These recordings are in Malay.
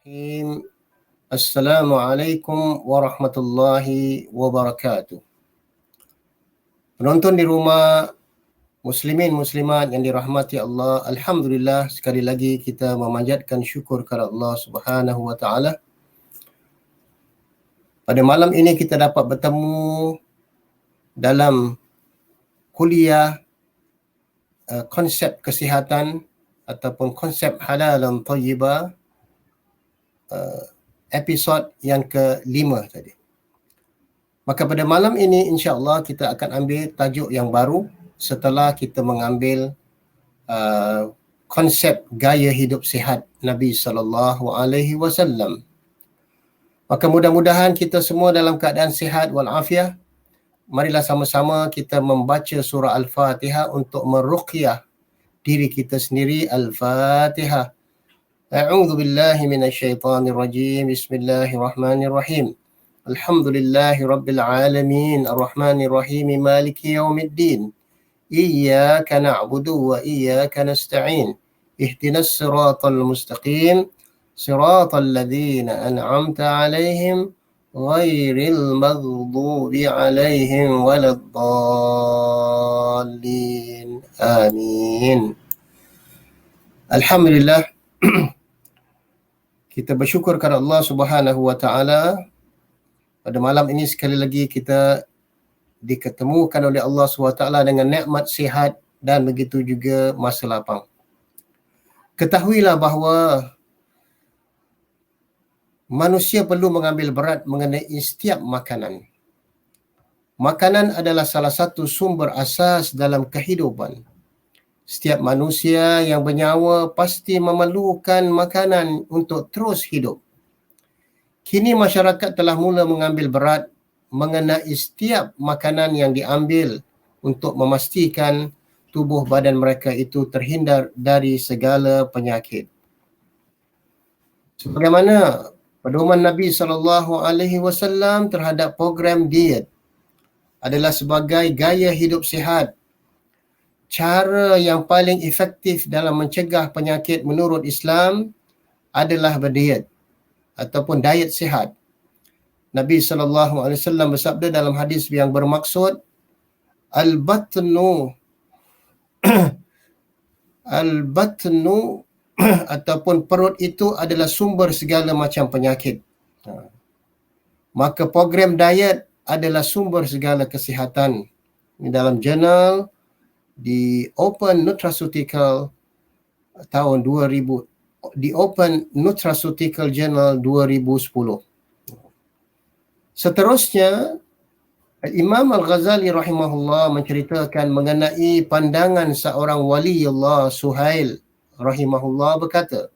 Bismillahirrahmanirrahim. Assalamualaikum warahmatullahi wabarakatuh. Penonton di rumah, muslimin muslimat yang dirahmati Allah, alhamdulillah sekali lagi kita memanjatkan syukur kepada Allah Subhanahu wa taala. Pada malam ini kita dapat bertemu dalam kuliah konsep kesihatan ataupun konsep halal dan thayyibah, episod yang ke-5 tadi. Maka pada malam ini insya-Allah kita akan ambil tajuk yang baru setelah kita mengambil konsep gaya hidup sihat Nabi sallallahu alaihi wasallam. Maka mudah-mudahan kita semua dalam keadaan sihat wal afiah. Marilah sama-sama kita membaca surah Al-Fatihah untuk meruqyah diri kita sendiri. Al-Fatihah. A'udzu billahi minasyaitonir rajim. Bismillahirrahmanirrahim. Alhamdulillahi rabbil alamin. Arrahmanir rahim. Maliki yaumiddin. Iyyaka na'budu wa iyyaka nasta'in. Ihdinas siratal mustaqim. Siratal ladzina an'amta 'alaihim ghairil maghdubi 'alaihim waladdallin. Amin. Alhamdulillah. Kita bersyukur kepada Allah Subhanahu wa taala. Pada malam ini sekali lagi kita diketemukan oleh Allah SWT dengan nikmat sihat dan begitu juga masa lapang. Ketahuilah bahawa manusia perlu mengambil berat mengenai setiap makanan. Makanan adalah salah satu sumber asas dalam kehidupan. Setiap manusia yang bernyawa pasti memerlukan makanan untuk terus hidup. Kini masyarakat telah mula mengambil berat mengenai setiap makanan yang diambil untuk memastikan tubuh badan mereka itu terhindar dari segala penyakit. Sebagaimana pedoman Nabi SAW terhadap program diet adalah sebagai gaya hidup sihat. Cara yang paling efektif dalam mencegah penyakit menurut Islam adalah berdiet ataupun diet sihat. Nabi SAW bersabda dalam hadis yang bermaksud al-batnu ataupun perut itu adalah sumber segala macam penyakit. Maka program diet adalah sumber segala kesihatan. Ini dalam jurnal di Open Nutraceutical tahun 2000, di Open Nutraceutical Journal 2010. Seterusnya, Imam Al-Ghazali rahimahullah menceritakan mengenai pandangan seorang wali Allah, Suhail rahimahullah, berkata,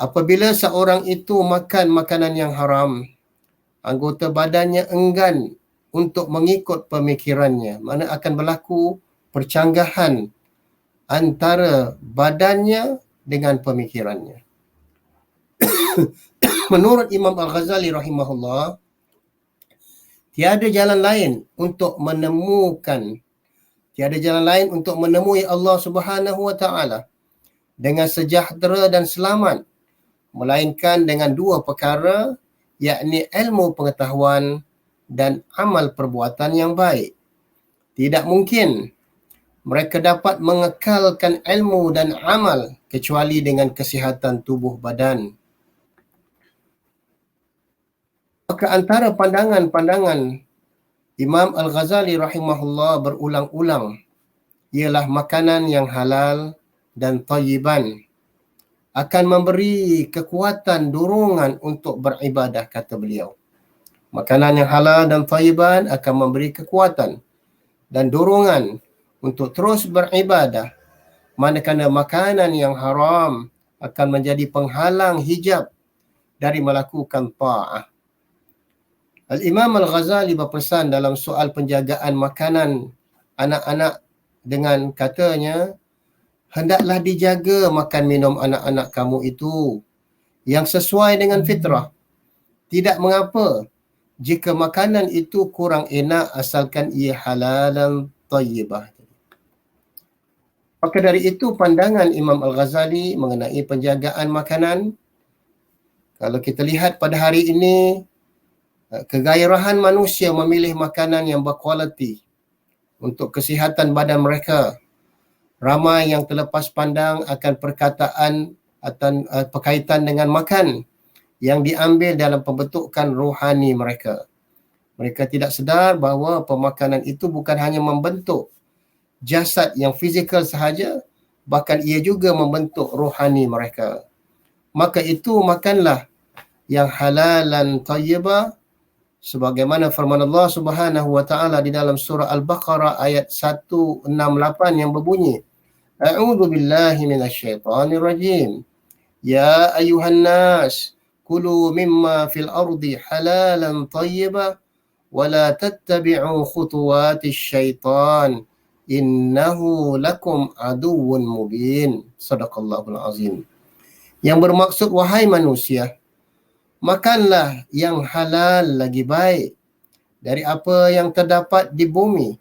apabila seorang itu makan makanan yang haram, anggota badannya enggan untuk mengikut pemikirannya, mana akan berlaku percanggahan antara badannya dengan pemikirannya. Menurut Imam Al-Ghazali rahimahullah, tiada jalan lain untuk menemui Allah Subhanahu wa taala dengan sejahtera dan selamat, melainkan dengan dua perkara, yakni ilmu pengetahuan dan amal perbuatan yang baik. Tidak mungkin mereka dapat mengekalkan ilmu dan amal kecuali dengan kesihatan tubuh badan. Maka antara pandangan-pandangan Imam Al-Ghazali rahimahullah berulang-ulang ialah makanan yang halal dan thayyiban akan memberi kekuatan dorongan untuk beribadah, kata beliau. Makanan yang halal dan thayyiban akan memberi kekuatan dan dorongan untuk terus beribadah, manakala makanan yang haram akan menjadi penghalang hijab dari melakukan ta'ah. Al-Imam Al-Ghazali berpesan dalam soal penjagaan makanan anak-anak dengan katanya, hendaklah dijaga makan minum anak-anak kamu itu yang sesuai dengan fitrah. Tidak mengapa jika makanan itu kurang enak asalkan ia halal dan thayyibah. Maka dari itu pandangan Imam Al-Ghazali mengenai penjagaan makanan Kalau kita lihat pada hari ini, kegairahan manusia memilih makanan yang berkualiti untuk kesihatan badan mereka. Ramai yang terlepas pandang akan perkataan atau berkaitan dengan makan yang diambil dalam pembentukan rohani mereka. Mereka tidak sedar bahawa pemakanan itu bukan hanya membentuk jasad yang fizikal sahaja, bahkan ia juga membentuk rohani mereka. Maka itu makanlah yang halalan tayyibah, sebagaimana firman Allah Subhanahu wa taala di dalam surah Al-Baqarah ayat 168 yang berbunyi, A'udzu billahi minasyaitonir rajim. Ya ayuhan nas, kulu mimma fil ardi halalan tayyiban wa la tattabi'u khutuwatis syaitan innahu lakum aduwwun mubin. Sadaqallahul azim. Yang bermaksud, wahai manusia, makanlah yang halal lagi baik dari apa yang terdapat di bumi,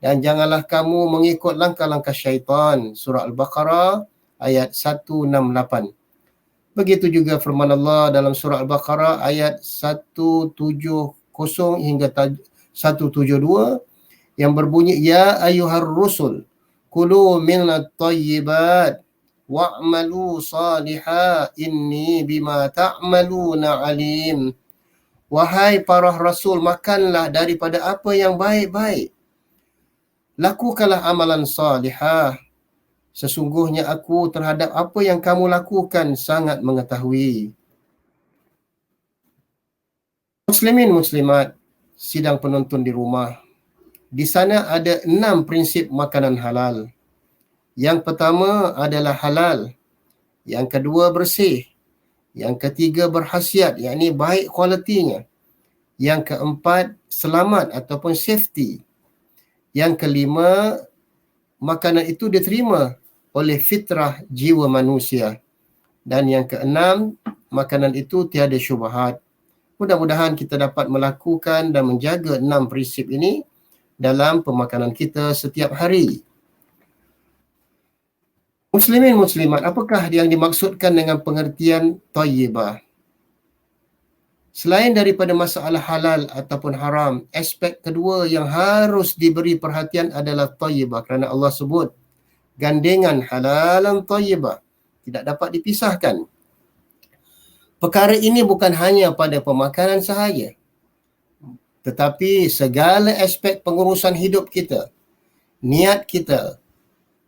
dan janganlah kamu mengikut langkah-langkah syaitan. Surah Al-Baqarah ayat 168. Begitu juga firman Allah dalam surah Al-Baqarah ayat 170 hingga 172 yang berbunyi, Ya ayyuhar rusul, kulu minat tayyibat wa'malu salihah inni bima ta'maluna alim. Wahai para rasul, makanlah daripada apa yang baik-baik. Lakukanlah amalan salihah. Sesungguhnya aku terhadap apa yang kamu lakukan sangat mengetahui. Muslimin muslimat, sidang penonton di rumah. Di sana ada 6 prinsip makanan halal. Yang pertama adalah halal. Yang kedua bersih. Yang ketiga berkhasiat, yakni baik kualitinya. Yang keempat selamat ataupun safety. Yang kelima, makanan itu diterima oleh fitrah jiwa manusia. Dan yang keenam, makanan itu tiada syubhat. Mudah-mudahan kita dapat melakukan dan menjaga 6 prinsip ini dalam pemakanan kita setiap hari. Muslimin muslimat, apakah yang dimaksudkan dengan pengertian tayyibah? Selain daripada masalah halal ataupun haram, aspek kedua yang harus diberi perhatian adalah tayyibah, kerana Allah sebut gandengan halalan tayyibah, tidak dapat dipisahkan. Perkara ini bukan hanya pada pemakanan sahaja, tetapi segala aspek pengurusan hidup kita, niat kita,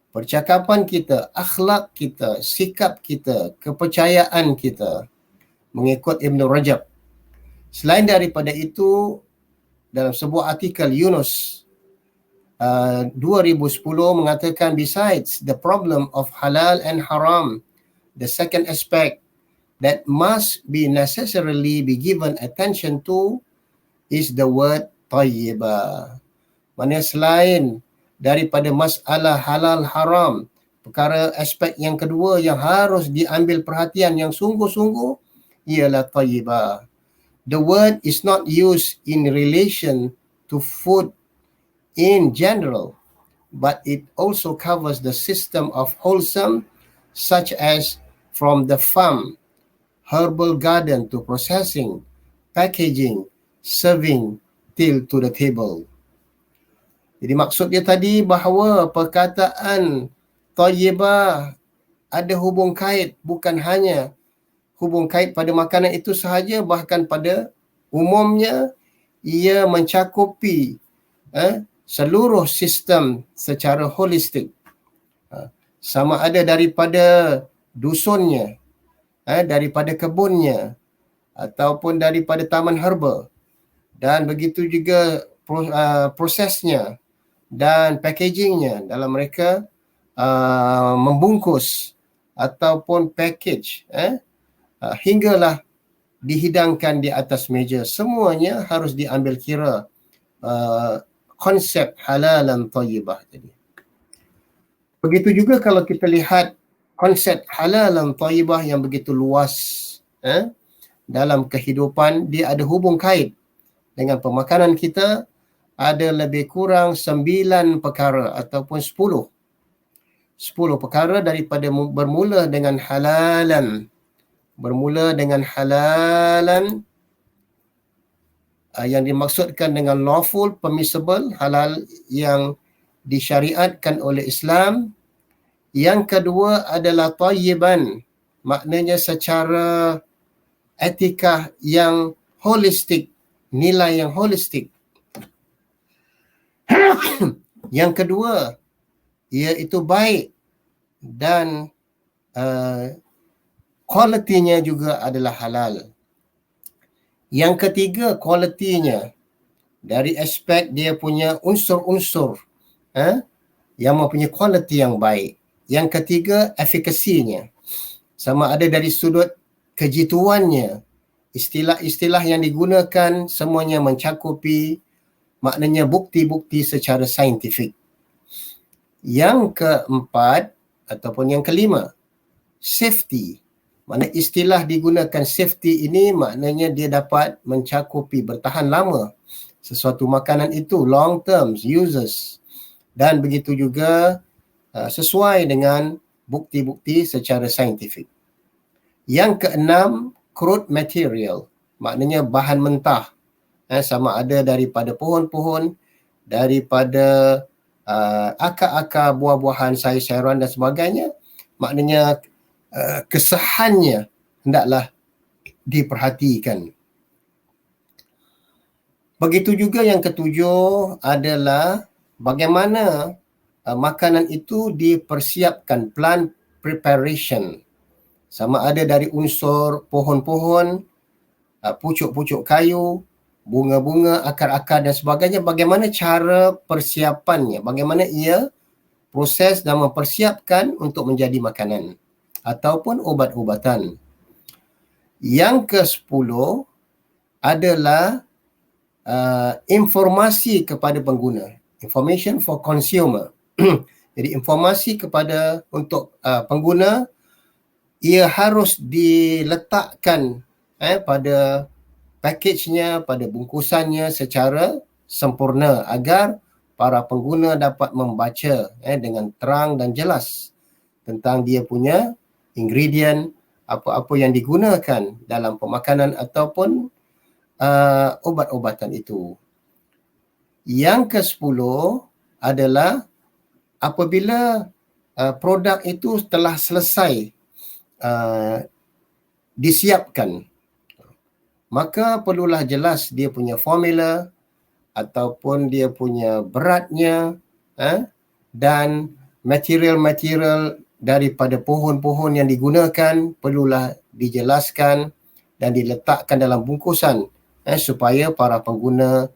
percakapan kita, akhlak kita, sikap kita, kepercayaan kita, mengikut Ibn Rajab. Selain daripada itu, dalam sebuah artikel Yunus 2010 mengatakan, besides the problem of halal and haram, the second aspect that must be necessarily be given attention to is the word tayyibah. Maksudnya selain daripada masalah halal haram, perkara aspek yang kedua yang harus diambil perhatian yang sungguh-sungguh ialah tayyibah. The word is not used in relation to food in general, but it also covers the system of wholesome, such as from the farm, herbal garden to processing, packaging, serving, till to the table. Jadi maksud dia tadi bahawa perkataan tayyibah ada hubung kait, bukan hanya hubung kait pada makanan itu sahaja, bahkan pada umumnya ia mencakupi seluruh sistem secara holistik. Sama ada daripada dusunnya, daripada kebunnya, ataupun daripada taman herba, dan begitu juga prosesnya dan packagingnya dalam mereka membungkus ataupun package, hinggalah dihidangkan di atas meja. Semuanya harus diambil kira konsep halalan tayyibah tadi. Begitu juga kalau kita lihat konsep halalan tayyibah yang begitu luas dalam kehidupan, dia ada hubung kait dengan pemakanan kita. Ada lebih kurang 9 perkara ataupun 10 perkara daripada bermula dengan halalan, bermula dengan halalan, yang dimaksudkan dengan lawful, permissible, halal yang disyariatkan oleh Islam. Yang kedua adalah tayyiban, maknanya secara etika yang holistik, nilai yang holistik. Yang kedua, iaitu baik dan kualitinya juga adalah halal. Yang ketiga, kualitinya dari aspek dia punya unsur-unsur yang mempunyai kualiti yang baik. Yang ketiga, efikasinya, sama ada dari sudut kejituannya, istilah-istilah yang digunakan semuanya mencakupi, maknanya bukti-bukti secara saintifik. Yang keempat ataupun yang kelima, safety. Makna istilah digunakan safety ini maknanya dia dapat mencakupi bertahan lama sesuatu makanan itu, long term uses, dan begitu juga sesuai dengan bukti-bukti secara saintifik. Yang keenam, crude material, maknanya bahan mentah, sama ada daripada pohon-pohon, daripada akar-akar buah-buahan, sayur-sayuran dan sebagainya, maknanya kesahannya hendaklah diperhatikan. Begitu juga yang ketujuh adalah bagaimana makanan itu dipersiapkan, plant preparation, sama ada dari unsur pohon-pohon, pucuk-pucuk kayu, bunga-bunga, akar-akar dan sebagainya, bagaimana cara persiapannya, bagaimana ia proses dan mempersiapkan untuk menjadi makanan ataupun ubat-ubatan. Yang ke-10 adalah informasi kepada pengguna, information for consumer. Jadi informasi kepada untuk pengguna, ia harus diletakkan pada pakejnya, pada bungkusannya secara sempurna agar para pengguna dapat membaca dengan terang dan jelas tentang dia punya ingredient, apa-apa yang digunakan dalam pemakanan ataupun ubat-ubatan itu. Yang ke-10 adalah apabila produk itu telah selesai disiapkan, maka perlulah jelas dia punya formula ataupun dia punya beratnya, dan material-material daripada pohon-pohon yang digunakan perlulah dijelaskan dan diletakkan dalam bungkusan supaya para pengguna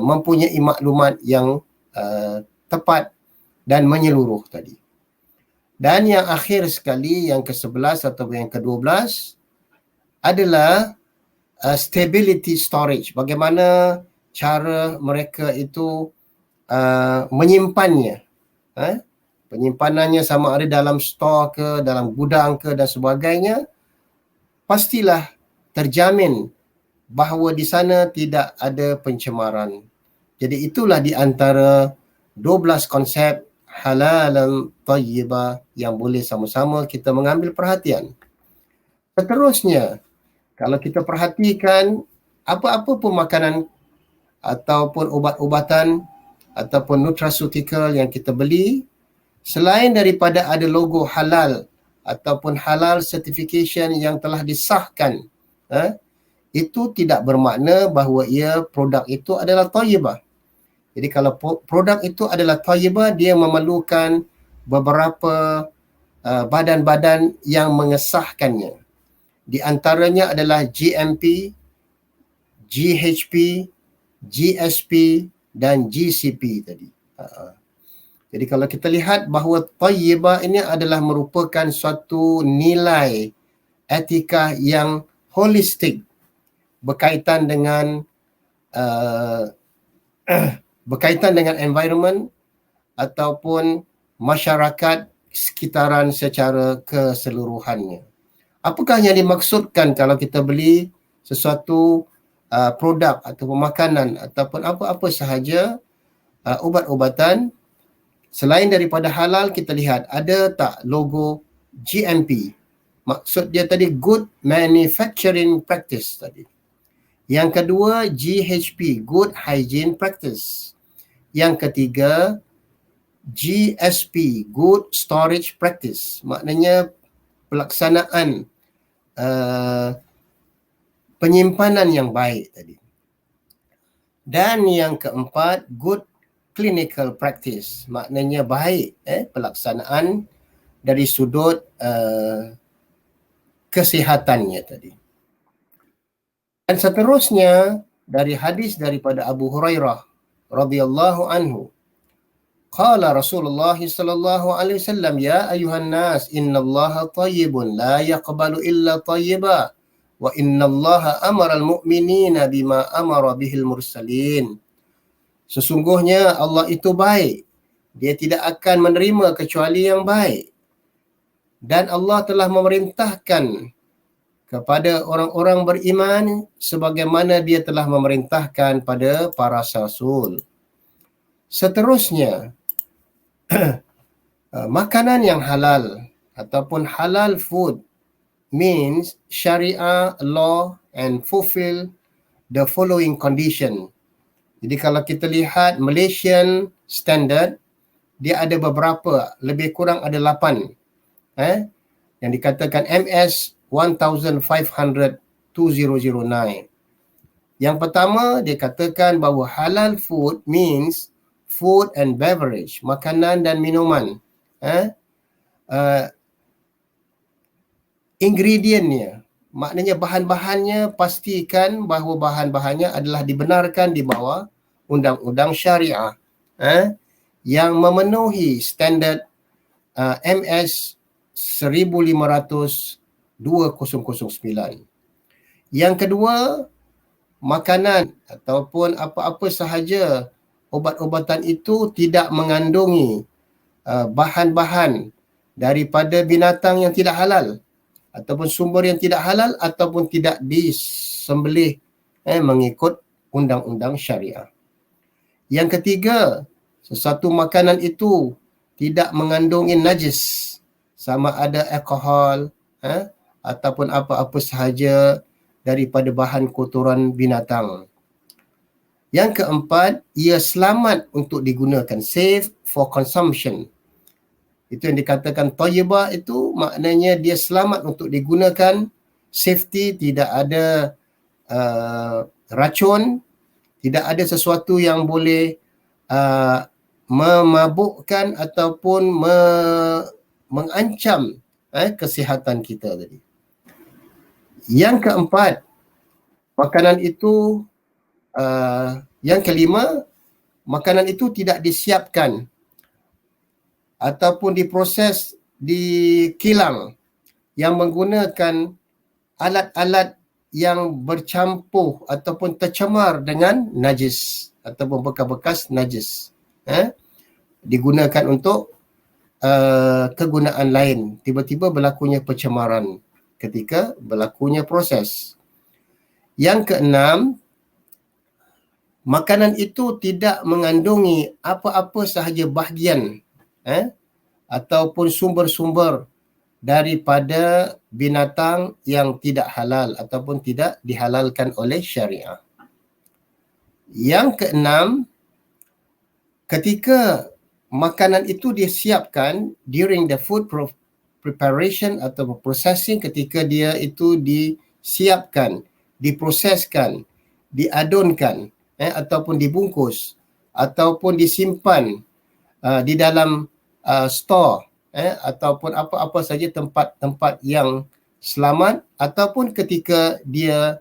mempunyai maklumat yang tepat dan menyeluruh tadi. Dan yang akhir sekali, yang ke-11 atau yang ke-12 adalah stability storage. Bagaimana cara mereka itu menyimpannya. Penyimpanannya sama ada dalam stor ke, dalam gudang ke dan sebagainya, pastilah terjamin bahawa di sana tidak ada pencemaran. Jadi itulah di antara 12 konsep halal dan tayyibah yang boleh sama-sama kita mengambil perhatian. Seterusnya, kalau kita perhatikan apa-apa pun makanan ataupun ubat-ubatan ataupun nutraceutical yang kita beli, selain daripada ada logo halal ataupun halal certification yang telah disahkan, itu tidak bermakna bahawa produk itu adalah thayyibah. Jadi kalau produk itu adalah thayyibah, dia memerlukan beberapa badan-badan yang mengesahkannya. Di antaranya adalah GMP, GHP, GSP dan GCP tadi. Jadi kalau kita lihat bahawa thayyibah ini adalah merupakan suatu nilai etika yang holistik berkaitan dengan berkaitan dengan environment ataupun masyarakat sekitaran secara keseluruhannya. Apakah yang dimaksudkan kalau kita beli sesuatu produk atau makanan ataupun apa-apa sahaja ubat-ubatan, selain daripada halal, kita lihat ada tak logo GMP, Maksud dia tadi good manufacturing practice tadi. Yang kedua GHP, good hygiene practice. Yang ketiga GSP, good storage practice. Maknanya pelaksanaan penyimpanan yang baik tadi. Dan yang keempat good clinical practice. Maknanya baik pelaksanaan dari sudut kesihatannya tadi. Dan seterusnya dari hadis daripada Abu Hurairah radhiyallahu anhu, qala Rasulullah sallallahu alaihi wasallam, ya ayuhan nas, innallaha thayyibun la yaqbalu illa thayyiba wa innallaha amara al-mu'minina bima amara bihil mursalin. Sesungguhnya Allah itu baik, dia tidak akan menerima kecuali yang baik. Dan Allah telah memerintahkan kepada orang-orang beriman sebagaimana dia telah memerintahkan pada para rasul. Seterusnya, makanan yang halal ataupun halal food means syariah law and fulfill the following condition. Jadi kalau kita lihat Malaysian standard, dia ada beberapa, lebih kurang ada 8 yang dikatakan MS 1500-2009. Yang pertama, dia katakan bahawa halal food means food and beverage, makanan dan minuman. Ingredientnya, maknanya bahan-bahannya, pastikan bahawa bahan-bahannya adalah dibenarkan di bawah undang-undang syariah yang memenuhi standard MS 1500-2009. Yang kedua, makanan ataupun apa-apa sahaja obat-obatan itu tidak mengandungi bahan-bahan daripada binatang yang tidak halal ataupun sumber yang tidak halal ataupun tidak disembelih mengikut undang-undang syariah. Yang ketiga, sesuatu makanan itu tidak mengandungi najis, sama ada alkohol ataupun apa-apa sahaja daripada bahan kotoran binatang. Yang keempat, ia selamat untuk digunakan, safe for consumption. Itu yang dikatakan thayyibah, itu maknanya dia selamat untuk digunakan, safety, tidak ada racun, tidak ada sesuatu yang boleh memabukkan ataupun mengancam kesihatan kita tadi. Yang keempat, makanan itu yang kelima, makanan itu tidak disiapkan ataupun diproses di kilang yang menggunakan alat-alat yang bercampur ataupun tercemar dengan najis ataupun bekas-bekas najis. Digunakan untuk kegunaan lain. Tiba-tiba berlakunya pencemaran ketika berlakunya proses. Yang keenam, makanan itu tidak mengandungi apa-apa sahaja bahagian ataupun sumber-sumber daripada binatang yang tidak halal ataupun tidak dihalalkan oleh syariah. Yang keenam, ketika makanan itu disiapkan during the food preparation atau processing, ketika dia itu disiapkan, diproseskan, diadunkan ataupun dibungkus ataupun disimpan di dalam store ataupun apa-apa saja tempat-tempat yang selamat ataupun ketika dia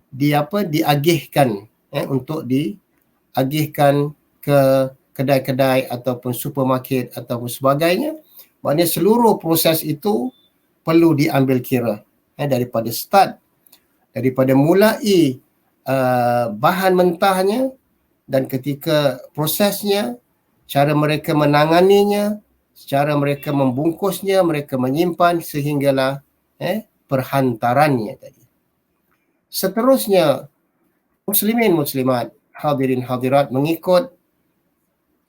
diagihkan untuk diagihkan ke kedai-kedai ataupun supermarket ataupun sebagainya. Maknanya seluruh proses itu perlu diambil kira daripada start, daripada mulai bahan mentahnya dan ketika prosesnya, cara mereka menanganinya, cara mereka membungkusnya, mereka menyimpan sehinggalah perhantarannya tadi. Seterusnya, muslimin muslimat, hadirin hadirat, mengikut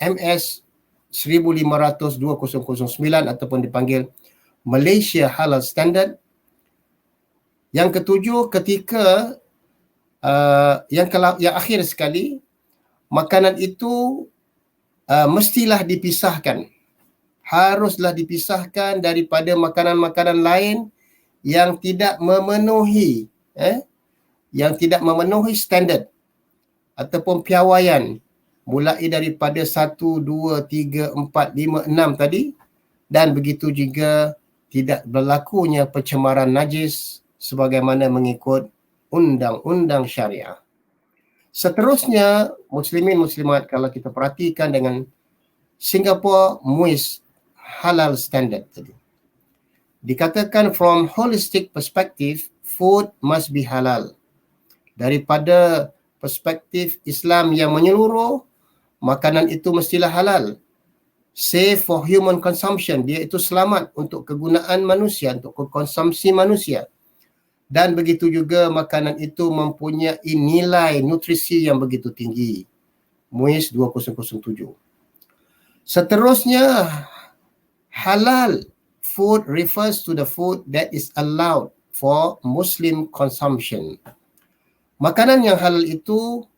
MS 1500-2009 ataupun dipanggil Malaysia Halal Standard, Yang ketujuh, ketika yang akhir sekali, makanan itu mestilah dipisahkan. Haruslah dipisahkan daripada makanan-makanan lain yang tidak memenuhi standard ataupun piawaian mulai daripada 1, 2, 3, 4, 5, 6 tadi, dan begitu juga tidak berlakunya pencemaran najis sebagaimana mengikut undang-undang syariah. Seterusnya, muslimin muslimat, kalau kita perhatikan dengan Singapore MUIS halal standard tadi, dikatakan from holistic perspective, food must be halal. Daripada perspektif Islam yang menyeluruh, makanan itu mestilah halal. Safe for human consumption, dia itu selamat untuk kegunaan manusia, untuk konsumsi manusia. Dan begitu juga makanan itu mempunyai nilai nutrisi yang begitu tinggi. MUIS 2007. Seterusnya, halal food refers to the food that is allowed for Muslim consumption. Makanan yang halal itu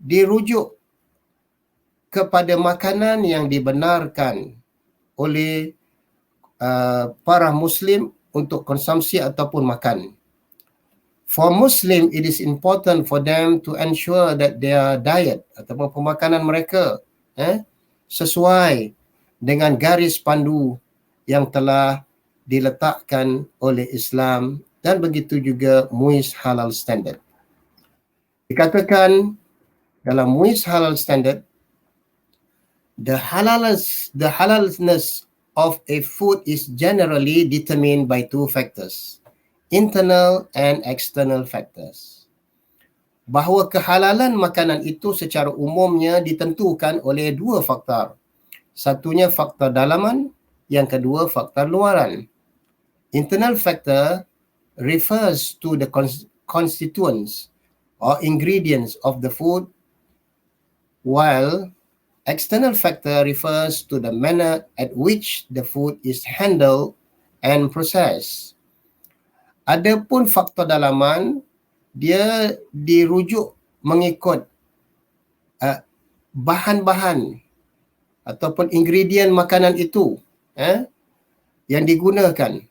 dirujuk kepada makanan yang dibenarkan oleh para Muslim untuk konsumsi ataupun makan. For Muslim, it is important for them to ensure that their diet ataupun pemakanan mereka sesuai dengan garis pandu yang telah diletakkan oleh Islam, dan begitu juga MUIS halal standard. Dikatakan dalam MUIS halal standard, the halalness of a food is generally determined by two factors, internal and external factors. Bahawa kehalalan makanan itu secara umumnya ditentukan oleh dua faktor. Satunya faktor dalaman, yang kedua faktor luaran. Internal factor refers to the constituents or ingredients of the food, while external factor refers to the manner at which the food is handled and processed. Adapun faktor dalaman, dia dirujuk mengikut bahan-bahan ataupun ingredient makanan itu yang digunakan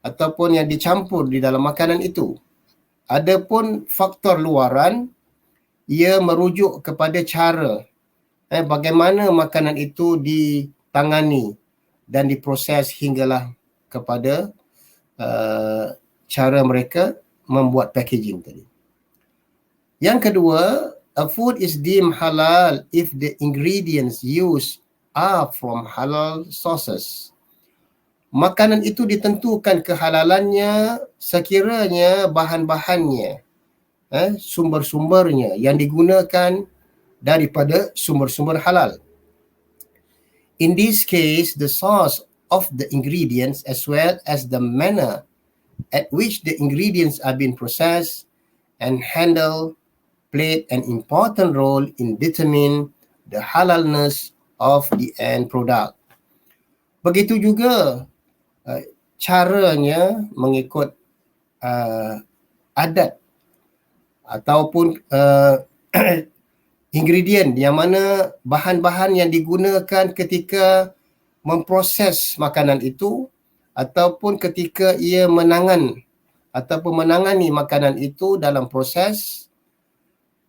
ataupun yang dicampur di dalam makanan itu. Adapun faktor luaran, ia merujuk kepada cara bagaimana makanan itu ditangani dan diproses hinggalah kepada cara mereka membuat packaging tadi. Yang kedua, a food is deemed halal if the ingredients used are from halal sources. Makanan itu ditentukan kehalalannya sekiranya bahan-bahannya, sumber-sumbernya yang digunakan daripada sumber-sumber halal. In this case, the source of the ingredients as well as the manner at which the ingredients are being processed and handled played an important role in determining the halalness of the end product. Begitu juga caranya mengikut adat ataupun ingredient, yang mana bahan-bahan yang digunakan ketika memproses makanan itu ataupun ketika ia menangani makanan itu dalam proses,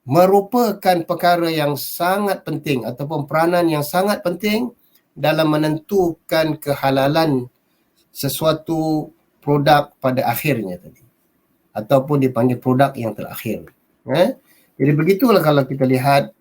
merupakan perkara yang sangat penting ataupun peranan yang sangat penting dalam menentukan kehalalan sesuatu produk pada akhirnya tadi, ataupun dipanggil produk yang terakhir. Jadi begitulah kalau kita lihat,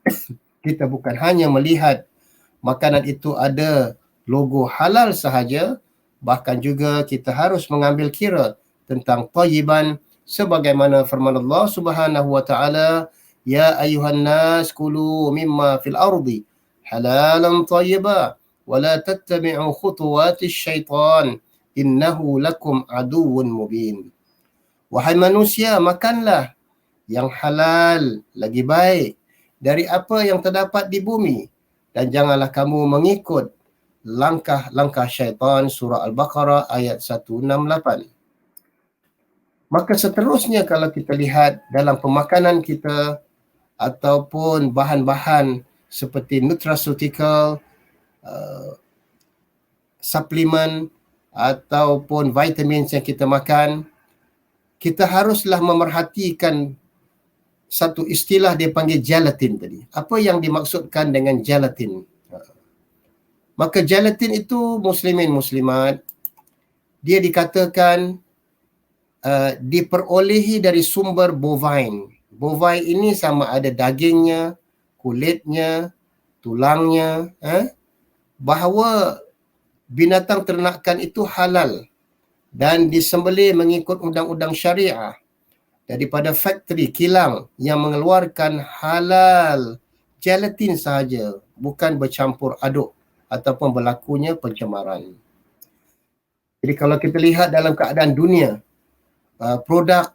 kita bukan hanya melihat makanan itu ada logo halal sahaja, bahkan juga kita harus mengambil kira tentang thayyiban, sebagaimana firman Allah Subhanahu wa taala, ya ayuhan nas kulu mimma fil ardi halalan thayyiba wa la tattabi'u khutuwatis syaitan innahu lakum aduwwun mubin. Wahai manusia, makanlah yang halal lagi baik dari apa yang terdapat di bumi, dan janganlah kamu mengikut langkah-langkah syaitan. Surah Al-Baqarah ayat 168. Maka seterusnya kalau kita lihat dalam pemakanan kita ataupun bahan-bahan seperti nutraceutical, suplemen ataupun vitamin yang kita makan, kita haruslah memerhatikan satu istilah dia panggil gelatin tadi. Apa yang dimaksudkan dengan gelatin? Maka gelatin itu muslimin muslimat, dia dikatakan diperolehi dari sumber bovine. Bovine ini sama ada dagingnya, kulitnya, tulangnya, bahawa binatang ternakan itu halal dan disembelih mengikut undang-undang syariah daripada factory kilang yang mengeluarkan halal gelatin sahaja, bukan bercampur aduk ataupun berlakunya pencemaran. Jadi kalau kita lihat dalam keadaan dunia, produk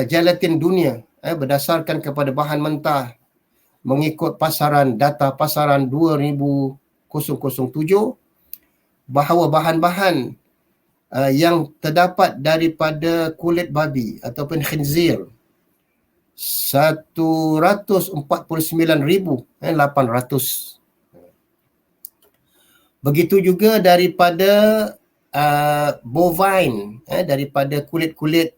gelatin dunia berdasarkan kepada bahan mentah mengikut pasaran data pasaran 2007, bahawa bahan-bahan yang terdapat daripada kulit babi ataupun khinzir 149,800. Begitu juga daripada bovine, daripada kulit-kulit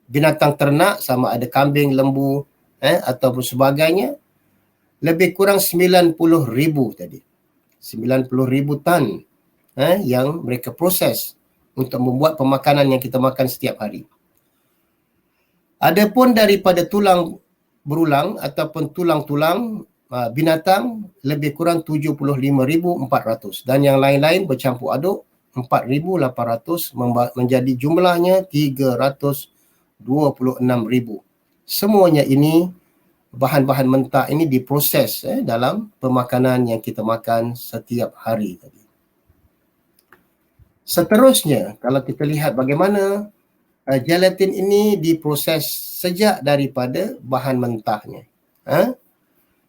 binatang ternak sama ada kambing, lembu ataupun sebagainya, lebih kurang 90,000 tadi. 90,000 tan yang mereka proses untuk membuat pemakanan yang kita makan setiap hari. Adapun daripada tulang berulang ataupun tulang-tulang binatang, lebih kurang 75,400 dan yang lain-lain bercampur aduk 4,800 menjadi jumlahnya 326,000. Semuanya ini bahan-bahan mentah ini diproses dalam pemakanan yang kita makan setiap hari tadi. Seterusnya, kalau kita lihat bagaimana gelatin ini diproses sejak daripada bahan mentahnya.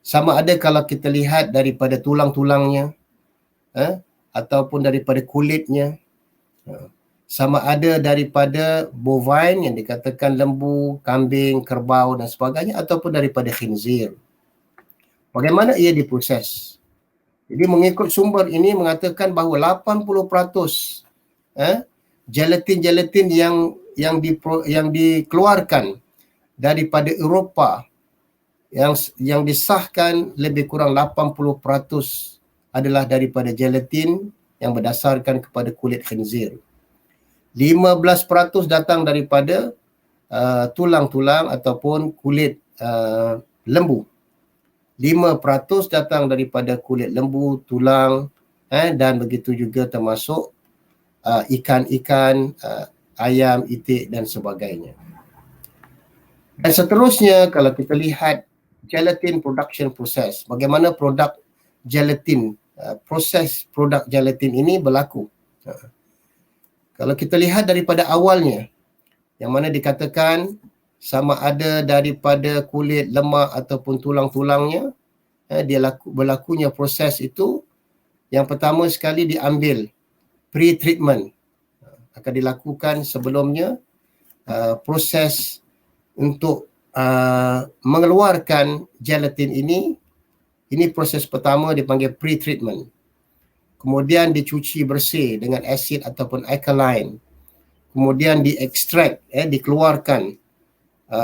Sama ada kalau kita lihat daripada tulang-tulangnya ataupun daripada kulitnya. Sama ada daripada bovine yang dikatakan lembu, kambing, kerbau dan sebagainya ataupun daripada khinzir. Bagaimana ia diproses? Jadi mengikut sumber ini mengatakan bahawa 80% gelatin-gelatin yang dikeluarkan daripada Eropah yang disahkan lebih kurang 80% adalah daripada gelatin yang berdasarkan kepada kulit khinzir. 15% datang daripada tulang-tulang ataupun kulit lembu. 5% datang daripada kulit lembu, tulang dan begitu juga termasuk ikan-ikan, ayam, itik dan sebagainya. Dan seterusnya kalau kita lihat gelatin production process, bagaimana produk gelatin, proses produk gelatin ini berlaku. Kalau kita lihat daripada awalnya, yang mana dikatakan sama ada daripada kulit, lemak ataupun tulang-tulangnya, berlakunya proses itu, yang pertama sekali diambil pre-treatment, akan dilakukan sebelumnya proses untuk mengeluarkan gelatin ini proses pertama dipanggil pre-treatment. Kemudian dicuci bersih dengan asid ataupun alkaline. Kemudian diekstrak, dikeluarkan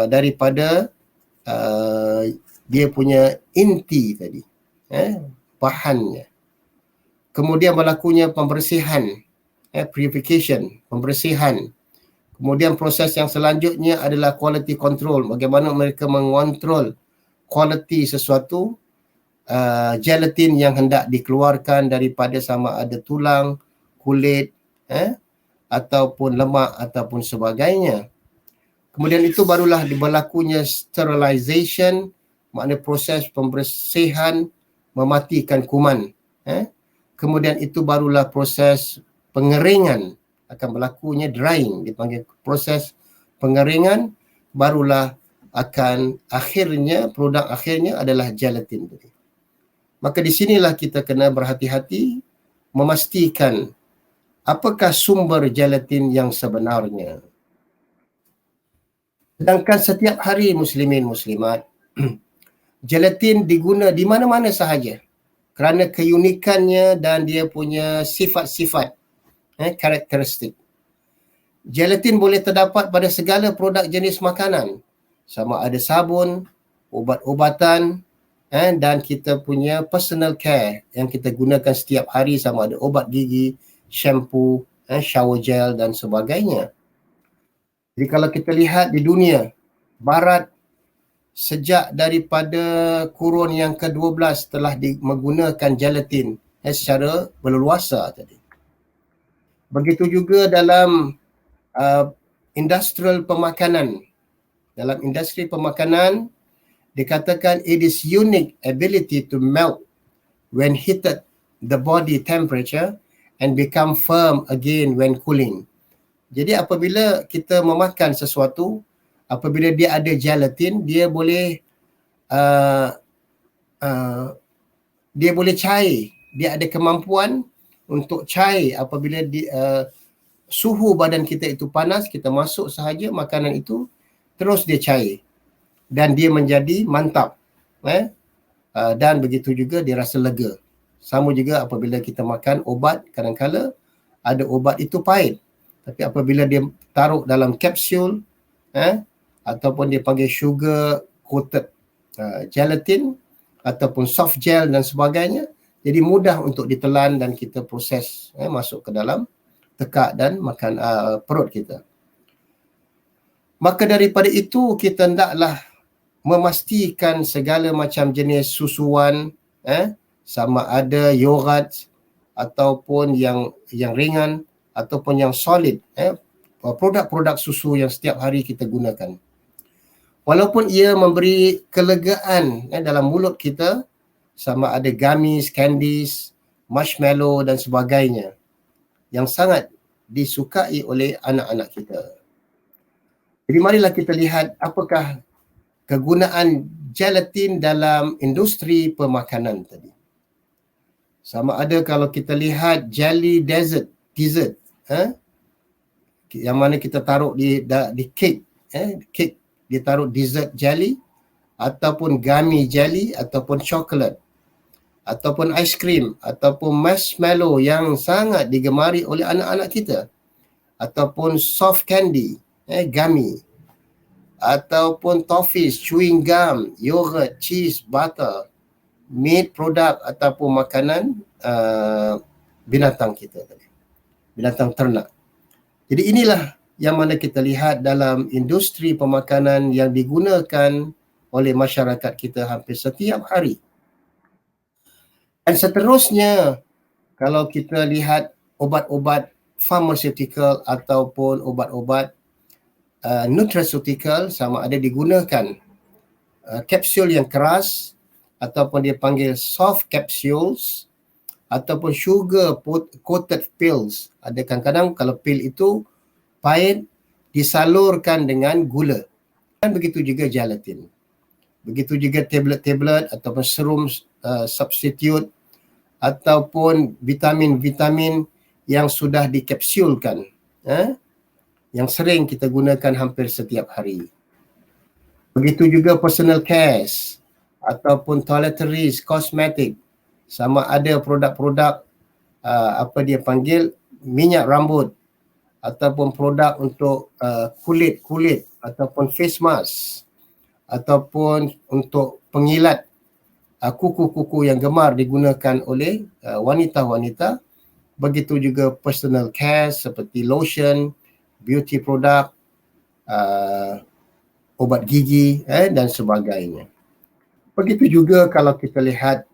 daripada dia punya inti tadi, bahannya. Kemudian berlakunya pembersihan, purification, pembersihan. Kemudian proses yang selanjutnya adalah quality control, bagaimana mereka mengontrol kualiti sesuatu gelatin yang hendak dikeluarkan daripada sama ada tulang, kulit, ataupun lemak ataupun sebagainya. Kemudian itu barulah berlakunya sterilization, makna proses pembersihan, mematikan kuman. Kemudian itu barulah proses pengeringan, akan berlakunya drying, dipanggil proses pengeringan, barulah akan akhirnya, produk akhirnya adalah gelatin. Maka di sinilah kita kena berhati-hati memastikan apakah sumber gelatin yang sebenarnya. Sedangkan setiap hari muslimin muslimat, gelatin diguna di mana-mana sahaja kerana keunikannya dan dia punya sifat-sifat, karakteristik. Gelatin boleh terdapat pada segala produk jenis makanan, sama ada sabun, ubat-ubatan, dan kita punya personal care yang kita gunakan setiap hari, sama ada ubat gigi, shampoo, shower gel dan sebagainya. Jadi kalau kita lihat di dunia barat, sejak daripada kurun yang ke-12 telah menggunakan gelatin secara berleluasa tadi. Begitu juga dalam industrial pemakanan. Dalam industri pemakanan, dikatakan it is unique ability to melt when heated the body temperature and become firm again when cooling. Jadi apabila kita memakan sesuatu, apabila dia ada gelatin, dia boleh cair. Dia ada kemampuan untuk cair apabila suhu badan kita itu panas, kita masuk sahaja makanan itu, terus dia cair dan dia menjadi mantap, dan begitu juga dia rasa lega. Sama juga apabila kita makan ubat, kadang-kala ada ubat itu pahit, tapi apabila dia taruh dalam kapsul, ataupun dia panggil sugar coated gelatin ataupun soft gel dan sebagainya, jadi mudah untuk ditelan dan kita proses masuk ke dalam tekak dan makan perut kita. Maka daripada itu kita hendaklah memastikan segala macam jenis susuan, sama ada yogurt ataupun yang ringan ataupun yang solid, produk-produk susu yang setiap hari kita gunakan. Walaupun ia memberi kelegaan dalam mulut kita, sama ada gummies, candies, marshmallow dan sebagainya, yang sangat disukai oleh anak-anak kita. Jadi marilah kita lihat apakah kegunaan gelatin dalam industri pemakanan tadi. Sama ada kalau kita lihat jelly dessert, yang mana kita taruh di cake, cake dia taruh dessert jelly, ataupun gummy jelly, ataupun coklat, ataupun aiskrim, ataupun marshmallow yang sangat digemari oleh anak-anak kita, ataupun soft candy, gummy, ataupun toffees, chewing gum, yogurt, cheese, butter, meat product ataupun makanan binatang kita tadi, binatang ternak. Jadi inilah yang mana kita lihat dalam industri pemakanan yang digunakan oleh masyarakat kita hampir setiap hari. Dan seterusnya, kalau kita lihat ubat-ubat pharmaceutical ataupun ubat-ubat nutraceutical, sama ada digunakan kapsul yang keras ataupun dia panggil soft capsules ataupun sugar coated pills. Ada kadang-kadang kalau pil itu pahit, disalurkan dengan gula. Dan begitu juga gelatin. Begitu juga tablet-tablet ataupun serum substitute ataupun vitamin-vitamin yang sudah dikapsulkan, yang sering kita gunakan hampir setiap hari. Begitu juga personal care ataupun toiletries, kosmetik, sama ada produk-produk apa dia panggil minyak rambut ataupun produk untuk kulit ataupun face mask ataupun untuk pengilat kuku-kuku yang gemar digunakan oleh wanita-wanita. Begitu juga personal care seperti lotion, beauty product, ubat gigi dan sebagainya. Begitu juga kalau kita lihat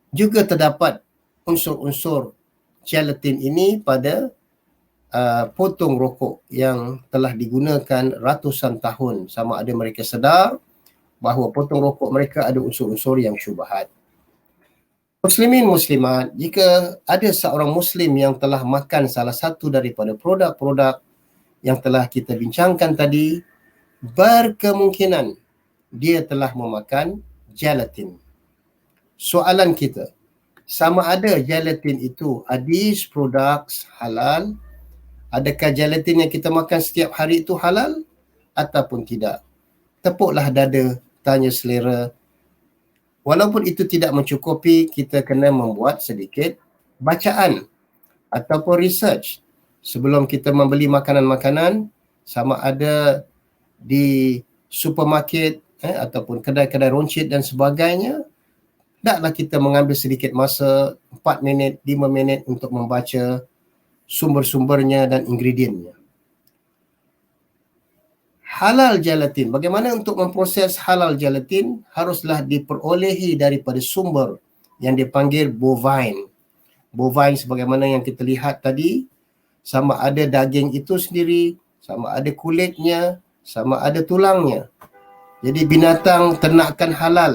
juga terdapat unsur-unsur gelatin ini pada potong rokok yang telah digunakan ratusan tahun, sama ada mereka sedar bahawa potong rokok mereka ada unsur-unsur yang syubhat. Muslimin muslimat, jika ada seorang muslim yang telah makan salah satu daripada produk-produk yang telah kita bincangkan tadi, berkemungkinan dia telah memakan gelatin. Soalan kita, sama ada gelatin itu, are these products halal? Adakah gelatin yang kita makan setiap hari itu halal? ataupun tidak. Tepuklah dada, tanya selera. Walaupun itu tidak mencukupi, kita kena membuat sedikit bacaan ataupun research sebelum kita membeli makanan-makanan, sama ada di supermarket ataupun kedai-kedai runcit dan sebagainya. Taklah kita mengambil sedikit masa 4 minit, 5 minit untuk membaca sumber-sumbernya dan ingredientnya. Halal gelatin. Bagaimana untuk memproses halal gelatin? Haruslah diperolehi daripada sumber yang dipanggil bovine. Bovine sebagaimana yang kita lihat tadi, sama ada daging itu sendiri, sama ada kulitnya, sama ada tulangnya. Jadi binatang ternakan halal.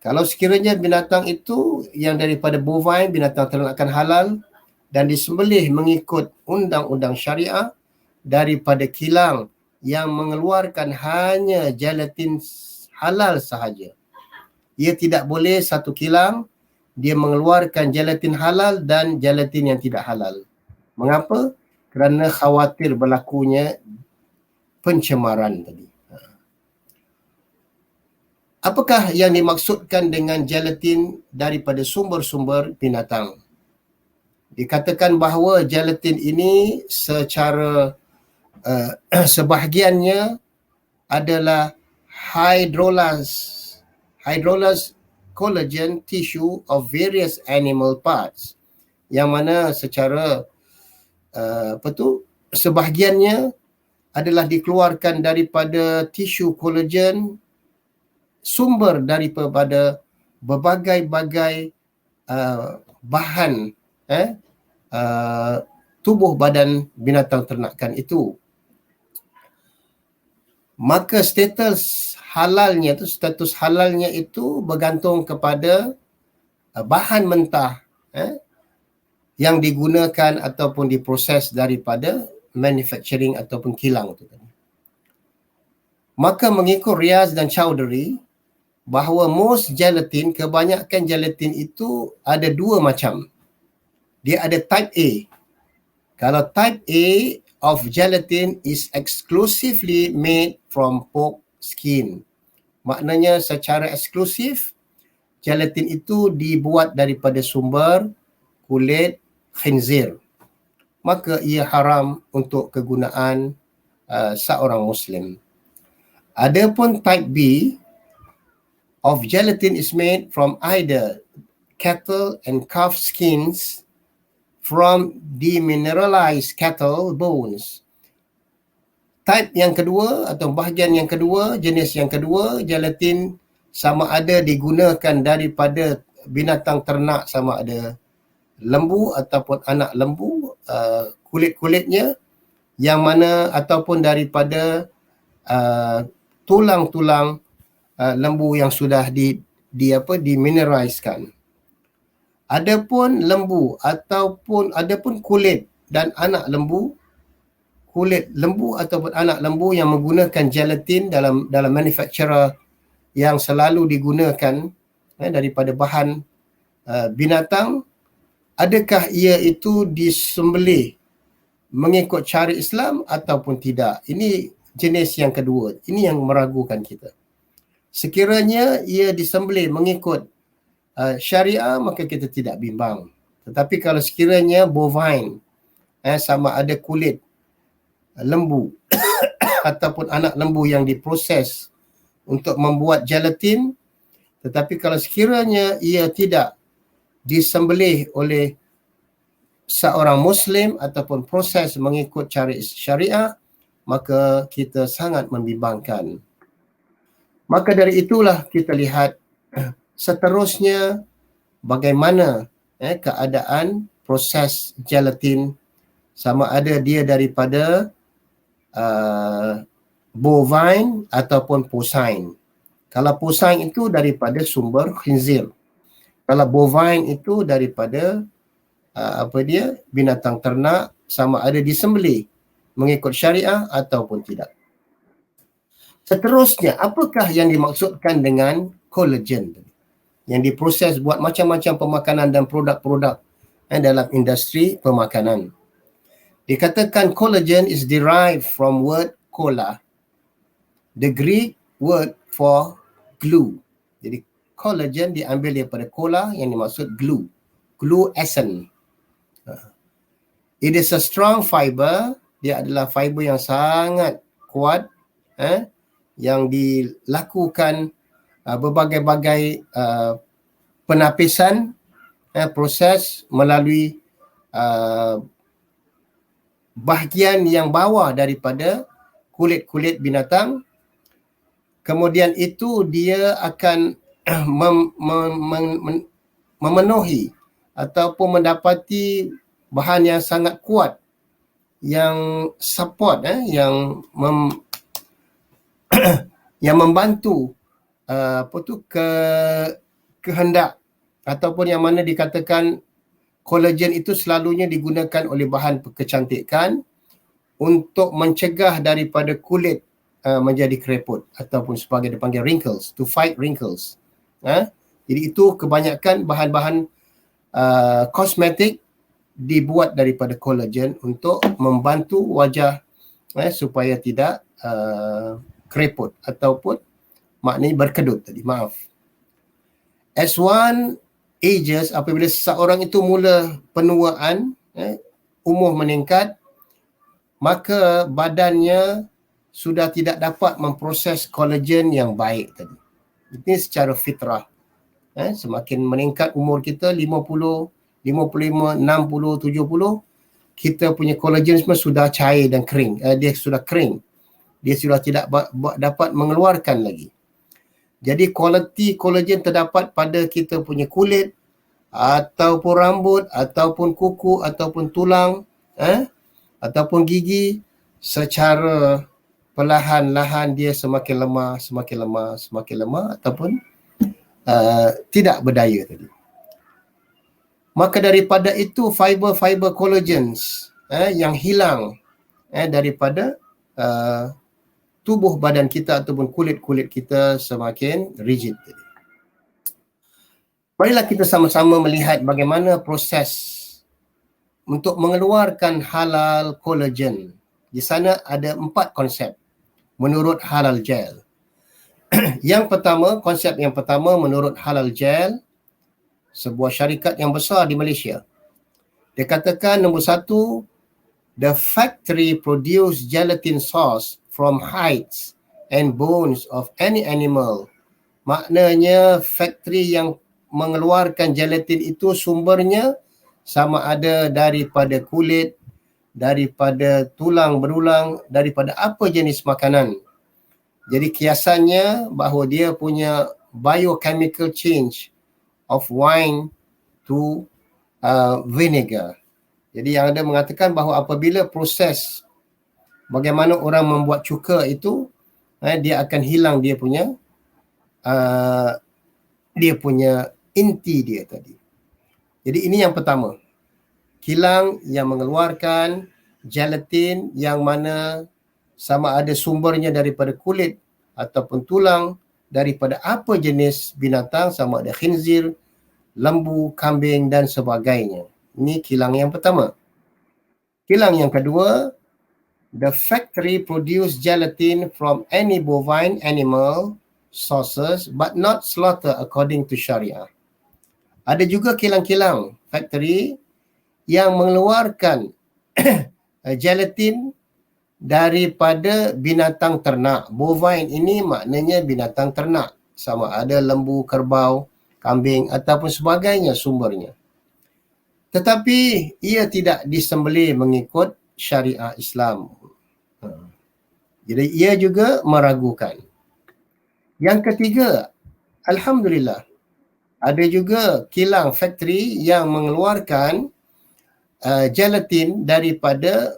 Kalau sekiranya binatang itu yang daripada bovine, binatang ternakan halal, dan disembelih mengikut undang-undang syariah, daripada kilang yang mengeluarkan hanya gelatin halal sahaja. Ia tidak boleh satu kilang dia mengeluarkan gelatin halal dan gelatin yang tidak halal. Mengapa? Kerana khawatir berlakunya pencemaran tadi. Apakah yang dimaksudkan dengan gelatin daripada sumber-sumber binatang? Dikatakan bahawa gelatin ini secara sebahagiannya adalah hydrolase collagen tissue of various animal parts, yang mana secara sebahagiannya adalah dikeluarkan daripada tisu collagen sumber daripada berbagai-bagai bahan tubuh badan binatang ternakan itu. Maka status halalnya itu bergantung kepada bahan mentah yang digunakan ataupun diproses daripada manufacturing ataupun kilang itu tadi. Maka mengikut Riaz dan Chowdhury bahawa most gelatin, kebanyakan gelatin itu ada dua macam. Dia ada type A. Kalau type A of gelatin is exclusively made from pork skin. Maknanya secara eksklusif gelatin itu dibuat daripada sumber kulit khinzir. Maka ia haram untuk kegunaan seorang Muslim. Adapun type B of gelatin is made from either cattle and calf skins from demineralized cattle bones. Type yang kedua atau bahagian yang kedua, jenis yang kedua, gelatin sama ada digunakan daripada binatang ternak, sama ada lembu ataupun anak lembu, kulit-kulitnya, yang mana ataupun daripada tulang-tulang lembu yang sudah dimineraliskan. Adapun lembu adapun kulit dan anak lembu, kulit lembu ataupun anak lembu yang menggunakan gelatin dalam manufacturer yang selalu digunakan daripada bahan binatang, adakah ia itu disembelih mengikut cara Islam ataupun tidak? Ini jenis yang kedua. Ini yang meragukan kita. Sekiranya ia disembelih mengikut syariah, maka kita tidak bimbang. Tetapi kalau sekiranya bovine, sama ada kulit lembu ataupun anak lembu yang diproses untuk membuat gelatin, tetapi kalau sekiranya ia tidak disembelih oleh seorang Muslim ataupun proses mengikut cara syariah, maka kita sangat membimbangkan. Maka dari itulah kita lihat seterusnya bagaimana keadaan proses gelatin, sama ada dia daripada bovine ataupun porcine. Kalau porcine itu daripada sumber khinzir. Kalau bovine itu daripada binatang ternak, sama ada disembelih mengikut syariah ataupun tidak. Seterusnya, apakah yang dimaksudkan dengan collagen yang diproses buat macam-macam pemakanan dan produk-produk dalam industri pemakanan? Dikatakan collagen is derived from word cola. The Greek word for glue. Jadi collagen diambil daripada cola yang dimaksud glue. Glue essence. It is a strong fiber. Dia adalah fiber yang sangat kuat, yang dilakukan berbagai-bagai penapisan, proses melalui bahagian yang bawah daripada kulit-kulit binatang. Kemudian itu dia akan memenuhi ataupun mendapati bahan yang sangat kuat yang support, yang membantu kehendak ataupun yang mana dikatakan collagen itu selalunya digunakan oleh bahan kecantikan untuk mencegah daripada kulit menjadi kereput ataupun sebagai dipanggil wrinkles, to fight wrinkles. Jadi itu kebanyakan bahan-bahan kosmetik dibuat daripada collagen untuk membantu wajah supaya tidak kereput ataupun maknanya berkedut tadi, maaf. As one ages, apabila seseorang itu mula penuaan, umur meningkat, maka badannya sudah tidak dapat memproses collagen yang baik tadi. Ini secara fitrah. Semakin meningkat umur kita 50, 55, 60, 70, kita punya collagen semua sudah cair dan kering. Dia sudah kering. Dia sudah tidak dapat mengeluarkan lagi. Jadi kualiti collagen terdapat pada kita punya kulit, ataupun rambut, ataupun kuku, ataupun tulang, ataupun gigi, secara perlahan-lahan dia semakin lemah, semakin lemah, semakin lemah, ataupun tidak berdaya tadi. Maka daripada itu fiber-fiber collagens yang hilang daripada tubuh badan kita ataupun kulit-kulit kita semakin rigid tadi. Marilah kita sama-sama melihat bagaimana proses untuk mengeluarkan halal collagen. Di sana ada 4 konsep menurut Halal Gel. Yang pertama, konsep yang pertama menurut Halal Gel, sebuah syarikat yang besar di Malaysia. Dia katakan nombor 1, the factory produce gelatin sauce from hides and bones of any animal. Maknanya factory yang mengeluarkan gelatin itu sumbernya sama ada daripada kulit, daripada tulang berulang, daripada apa jenis makanan. Jadi kiasannya bahawa dia punya biochemical change of wine to vinegar. Jadi yang ada mengatakan bahawa apabila proses bagaimana orang membuat cuka itu, dia akan hilang dia punya inti dia tadi. Jadi ini yang pertama. Kilang yang mengeluarkan gelatin yang mana sama ada sumbernya daripada kulit ataupun tulang, daripada apa jenis binatang, sama ada khinzir, lembu, kambing dan sebagainya. Ini kilang yang pertama. Kilang yang kedua, the factory produce gelatin from any bovine animal sources but not slaughter according to Sharia. Ada juga kilang-kilang factory yang mengeluarkan gelatin daripada binatang ternak. Bovine ini maknanya binatang ternak. Sama ada lembu, kerbau, kambing ataupun sebagainya sumbernya. Tetapi ia tidak disembelih mengikut syariah Islam. Jadi ia juga meragukan. Yang ketiga, alhamdulillah, ada juga kilang factory yang mengeluarkan gelatin daripada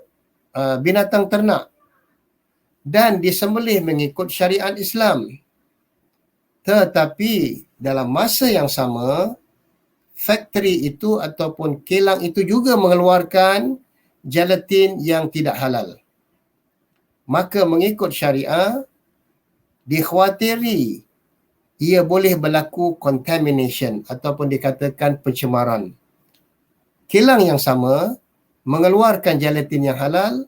binatang ternak dan disembelih mengikut syariat Islam. Tetapi dalam masa yang sama, factory itu ataupun kilang itu juga mengeluarkan gelatin yang tidak halal. Maka mengikut syariah, dikhawatiri ia boleh berlaku contamination ataupun dikatakan pencemaran. Kilang yang sama mengeluarkan gelatin yang halal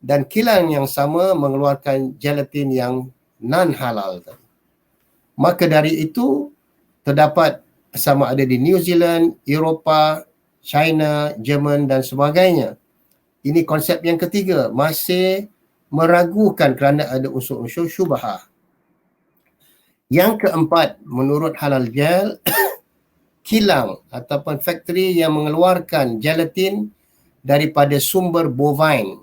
dan kilang yang sama mengeluarkan gelatin yang non-halal. Maka dari itu, terdapat sama ada di New Zealand, Eropah, China, Jerman dan sebagainya. Ini konsep yang ketiga, masih meragukan kerana ada unsur-unsur syubhah. Yang keempat, menurut halal gel, kilang ataupun factory yang mengeluarkan gelatin daripada sumber bovine,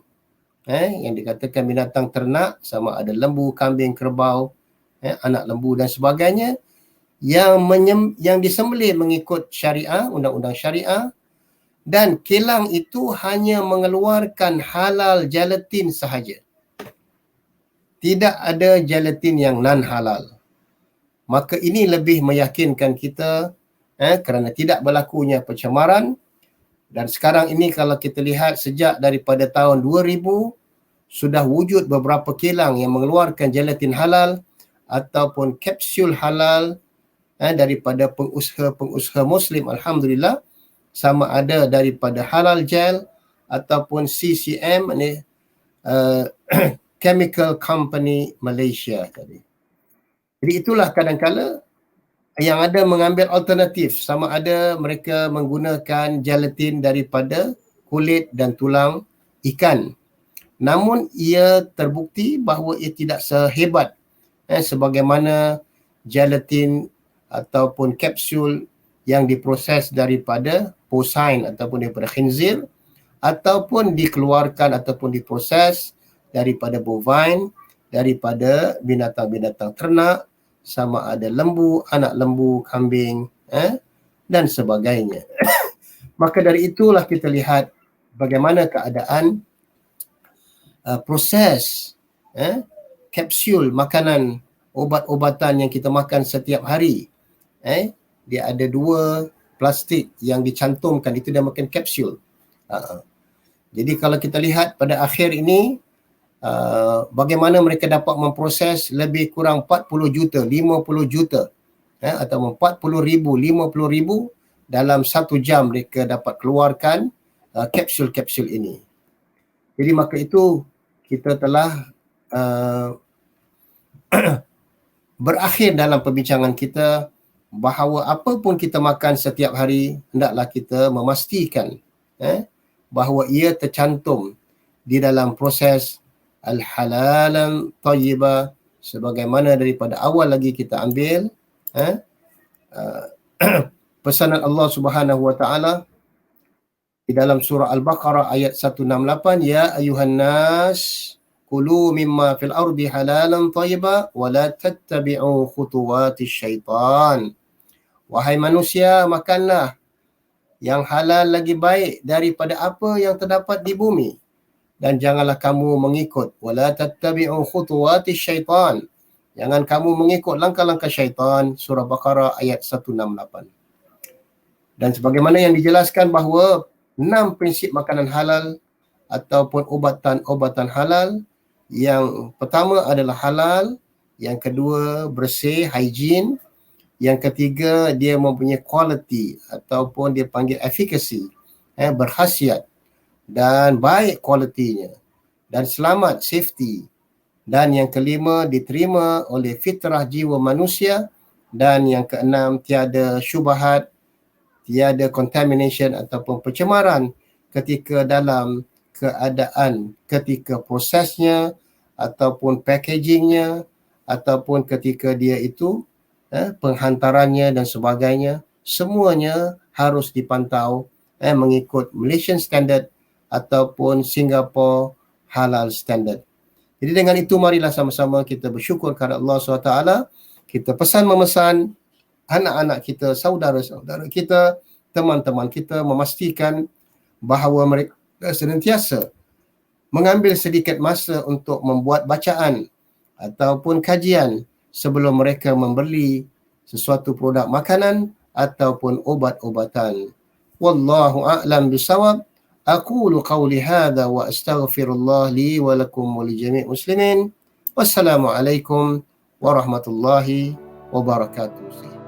yang dikatakan binatang ternak, sama ada lembu, kambing, kerbau, anak lembu dan sebagainya, yang disembelih mengikut syariah, undang-undang syariah, dan kilang itu hanya mengeluarkan halal gelatin sahaja. Tidak ada gelatin yang non-halal. Maka ini lebih meyakinkan kita kerana tidak berlakunya pencemaran. Dan sekarang ini kalau kita lihat sejak daripada tahun 2000, sudah wujud beberapa kilang yang mengeluarkan gelatin halal ataupun kapsul halal daripada pengusaha Muslim, Alhamdulillah, sama ada daripada Halal Gel ataupun CCM, Chemical Company Malaysia tadi. Jadi itulah kadang-kala yang ada mengambil alternatif, sama ada mereka menggunakan gelatin daripada kulit dan tulang ikan. Namun ia terbukti bahawa ia tidak sehebat sebagaimana gelatin ataupun kapsul yang diproses daripada porcine ataupun daripada khinzir, ataupun dikeluarkan ataupun diproses daripada bovine, daripada binatang-binatang ternak, sama ada lembu, anak lembu, kambing dan sebagainya. Maka dari itulah kita lihat bagaimana keadaan proses kapsul makanan, obat-obatan yang kita makan setiap hari. Dia ada 2 plastik yang dicantumkan, itu dia makan kapsul. Jadi kalau kita lihat pada akhir ini, bagaimana mereka dapat memproses lebih kurang 40 juta, 50 juta atau 40 ribu, 50 ribu dalam 1 jam mereka dapat keluarkan kapsul-kapsul ini. Jadi maka itu kita telah berakhir dalam perbincangan kita bahawa apa pun kita makan setiap hari, hendaklah kita memastikan bahawa ia tercantum di dalam proses al-halalan tayyibah, sebagaimana daripada awal lagi kita ambil pesanan Allah Subhanahu wa taala di dalam surah Al-Baqarah ayat 168, ya ayuhan nas kulu mimma fil ardi halalan tayyiba wa la tattabi'u khutuwatis syaitan. Wahai manusia, makanlah yang halal lagi baik daripada apa yang terdapat di bumi, dan janganlah kamu mengikut wa la tattabi'u khutuwatis syaitan. Jangan kamu mengikut langkah-langkah syaitan, surah Baqarah ayat 168. Dan sebagaimana yang dijelaskan bahawa 6 prinsip makanan halal ataupun obatan-obatan halal. Yang pertama adalah halal, yang kedua bersih, hygiene, yang ketiga dia mempunyai quality ataupun dia panggil efficacy, berkhasiat dan baik kualitinya, dan selamat, safety, dan yang kelima diterima oleh fitrah jiwa manusia, dan yang keenam tiada syubhat, tiada contamination ataupun pencemaran ketika dalam keadaan, ketika prosesnya ataupun packagingnya ataupun ketika dia itu penghantarannya dan sebagainya, semuanya harus dipantau mengikut Malaysian Standard ataupun Singapore Halal Standard. Jadi dengan itu marilah sama-sama kita bersyukur kepada Allah SWT. Kita pesan memesan anak-anak kita, saudara-saudara kita, teman-teman kita, memastikan bahawa mereka senantiasa mengambil sedikit masa untuk membuat bacaan ataupun kajian sebelum mereka membeli sesuatu produk makanan ataupun obat-obatan. Wallahu a'lam bisawab. Aqulu qawli hadha wa astaghfirullah li wa lakum wa li jami' muslimin. Wassalamualaikum warahmatullahi wabarakatuh.